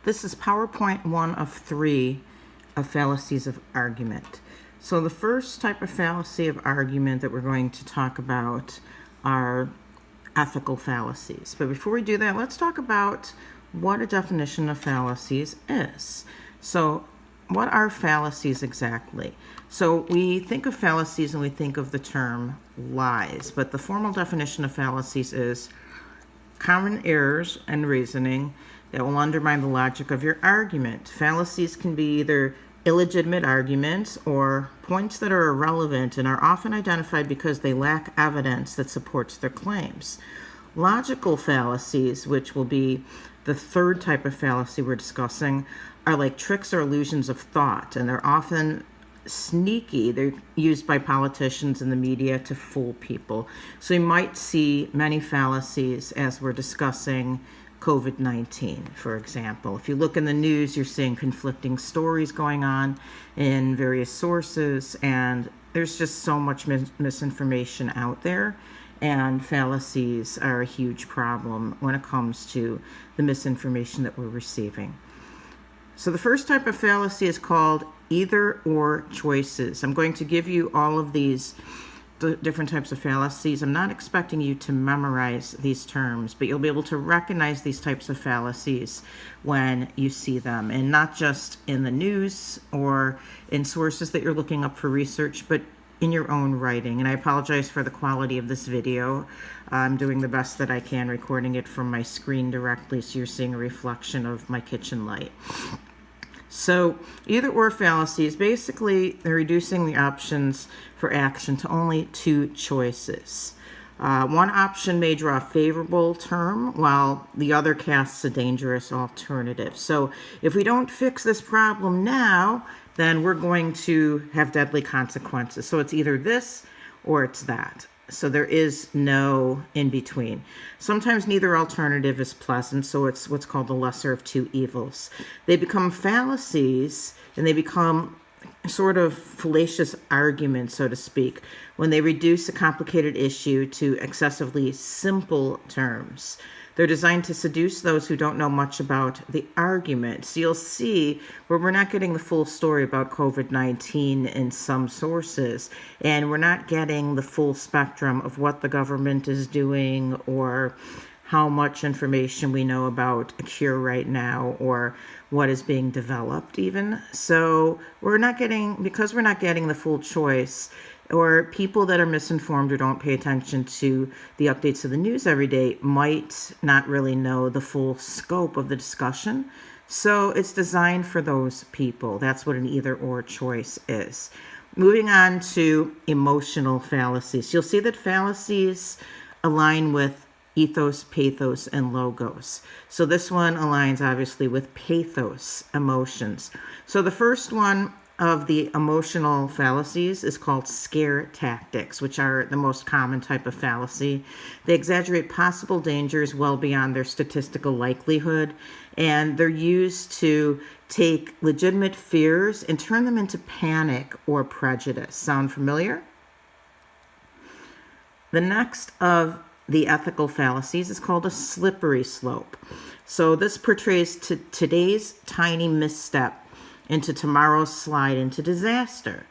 This is PowerPoint 1 of 3 of fallacies of argument. So the first type of fallacy of argument that we're going to talk about are ethical fallacies. But before we do that, let's talk about what a definition of fallacies is. So what are fallacies exactly? So we think of fallacies and we think of the term lies, but the formal definition of fallacies is common errors and reasoning that will undermine the logic of your argument. Fallacies can be either illegitimate arguments or points that are irrelevant and are often identified because they lack evidence that supports their claims. Logical fallacies, which will be the third type of fallacy we're discussing, are like tricks or illusions of thought, and they're often sneaky. They're used by politicians and the media to fool people. So you might see many fallacies as we're discussing COVID-19, for example. If you look in the news, you're seeing conflicting stories going on in various sources, and there's just so much misinformation out there, and fallacies are a huge problem when it comes to the misinformation that we're receiving. So the first type of fallacy is called either or choices. I'm going to give you all of these different types of fallacies. I'm not expecting you to memorize these terms, but you'll be able to recognize these types of fallacies when you see them, and not just in the news or in sources that you're looking up for research, but in your own writing. And I apologize for the quality of this video. I'm doing the best that I can, recording it from my screen directly, so you're seeing a reflection of my kitchen light. So either or fallacies, basically they're reducing the options for action to only two choices. One option may draw a favorable term while the other casts a dangerous alternative. So if we don't fix this problem now, then we're going to have deadly consequences. So it's either this or it's that. So there is no in between. Sometimes neither alternative is pleasant, so it's what's called the lesser of two evils. They become fallacies, and they become sort of fallacious arguments, so to speak, when they reduce a complicated issue to excessively simple terms. They're designed to seduce those who don't know much about the argument. So you'll see where we're not getting the full story about COVID-19 in some sources, and we're not getting the full spectrum of what the government is doing or how much information we know about a cure right now or what is being developed even. So because we're not getting the full choice, or people that are misinformed or don't pay attention to the updates of the news every day might not really know the full scope of the discussion. So it's designed for those people. That's what an either or choice is. Moving on to emotional fallacies. You'll see that fallacies align with ethos, pathos, and logos. So this one aligns obviously with pathos, emotions. So the first one of the emotional fallacies is called scare tactics, which are the most common type of fallacy. They exaggerate possible dangers well beyond their statistical likelihood, and they're used to take legitimate fears and turn them into panic or prejudice. Sound familiar? The next of the ethical fallacies is called a slippery slope. So this portrays today's tiny misstep into tomorrow's slide into disaster.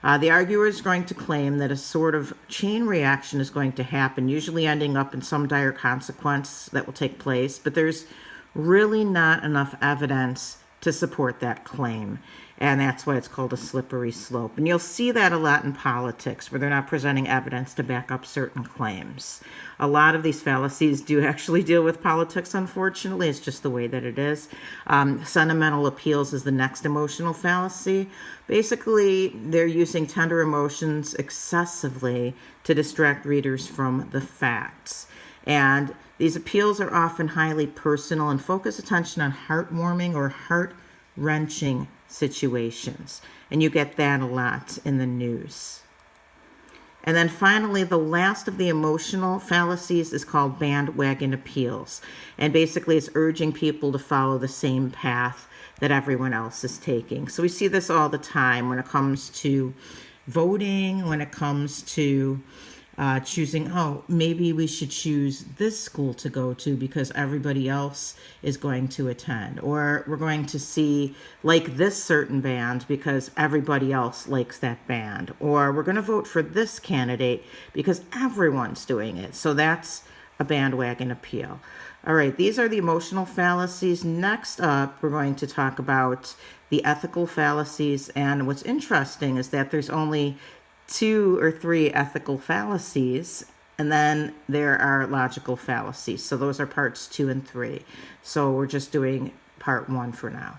The arguer is going to claim that a sort of chain reaction is going to happen, usually ending up in some dire consequence that will take place, but there's really not enough evidence to support that claim. And that's why it's called a slippery slope. And you'll see that a lot in politics, where they're not presenting evidence to back up certain claims. A lot of these fallacies do actually deal with politics, unfortunately. It's just the way that it is. Sentimental appeals is the next emotional fallacy. Basically, they're using tender emotions excessively to distract readers from the facts. And these appeals are often highly personal and focus attention on heartwarming or heart-wrenching situations. And you get that a lot in the news. And then finally, the last of the emotional fallacies is called bandwagon appeals. And basically, it's urging people to follow the same path that everyone else is taking. So we see this all the time when it comes to voting, when it comes to choosing, oh, maybe we should choose this school to go to because everybody else is going to attend. Or we're going to like this certain band because everybody else likes that band. Or we're going to vote for this candidate because everyone's doing it. So that's a bandwagon appeal. All right, these are the emotional fallacies. Next up, we're going to talk about the ethical fallacies. And what's interesting is that there's only 2 or 3 ethical fallacies, and then there are logical fallacies. So those are parts 2 and 3. So we're just doing part 1 for now.